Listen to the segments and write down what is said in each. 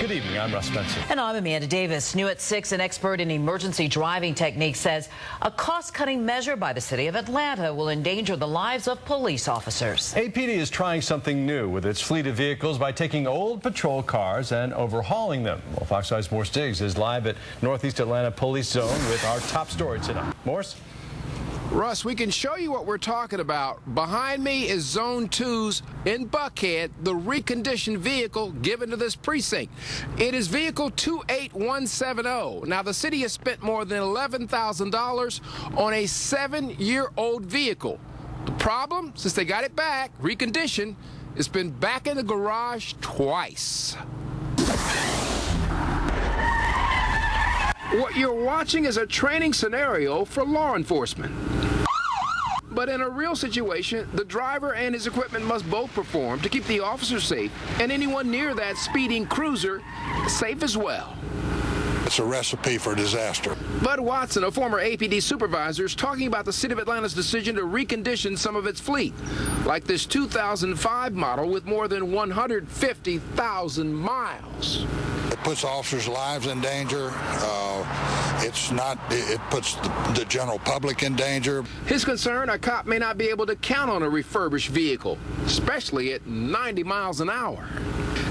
Good evening, I'm Russ Spencer. And I'm Amanda Davis. New at 6, an expert in emergency driving techniques says a cost-cutting measure by the city of Atlanta will endanger the lives of police officers. APD is trying something new with its fleet of vehicles by taking old patrol cars and overhauling them. Well, Fox 5's Morse Diggs is live at Northeast Atlanta Police Zone with our top story tonight. Morse? Russ, we can show you what we're talking about. Behind me is Zone 2's in Buckhead, the reconditioned vehicle given to this precinct. It is vehicle 28170. Now, the city has spent more than $11,000 on a 7-year-old vehicle. The problem, since they got it back, reconditioned, it's been back in the garage twice. What you're watching is a training scenario for law enforcement. But in a real situation, the driver and his equipment must both perform to keep the officer safe and anyone near that speeding cruiser safe as well. It's a recipe for disaster. Bud Watson, a former APD supervisor, is talking about the city of Atlanta's decision to recondition some of its fleet, like this 2005 model with more than 150,000 miles. It puts officers' lives in danger. It puts the general public in danger. His concern, a cop may not be able to count on a refurbished vehicle, especially at 90 miles an hour.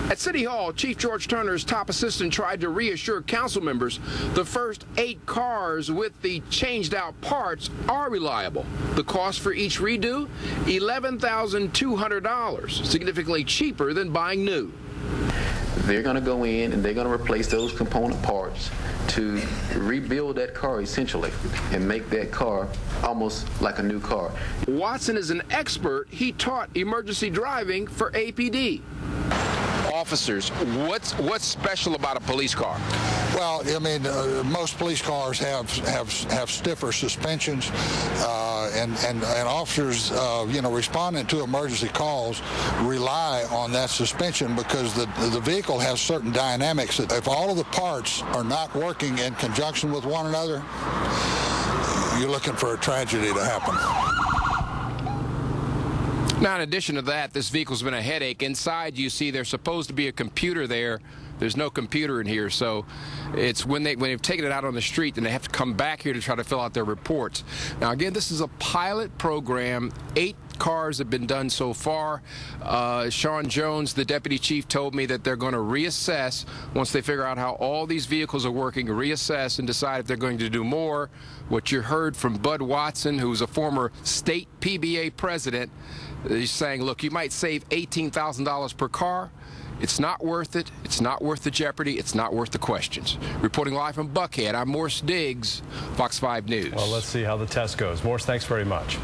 At City Hall, Chief George Turner's top assistant tried to reassure council members the first 8 cars with the changed-out parts are reliable. The cost for each redo, $11,200, significantly cheaper than buying new. They're going to go in and they're going to replace those component parts to rebuild that car essentially and make that car almost like a new car. Watson is an expert. He taught emergency driving for APD. Officers, what's special about a police car? Well, I mean, most police cars have stiffer suspensions, and officers, responding to emergency calls rely on that suspension because the vehicle has certain dynamics that if all of the parts are not working in conjunction with one another, you're looking for a tragedy to happen. Now, in addition to that, this vehicle's been a headache. Inside, you see there's supposed to be a computer there. There's no computer in here, so it's when they've taken it out on the street, then they have to come back here to try to fill out their reports. Now, again, this is a pilot program. 8 cars have been done so far. Sean Jones, the deputy chief, told me that they're going to reassess once they figure out how all these vehicles are working, reassess and decide if they're going to do more. What you heard from Bud Watson, who's a former state PBA president, he's saying, look, you might save $18,000 per car. It's not worth it. It's not worth the jeopardy. It's not worth the questions. Reporting live from Buckhead, I'm Morse Diggs, Fox 5 News. Well, let's see how the test goes. Morse, thanks very much.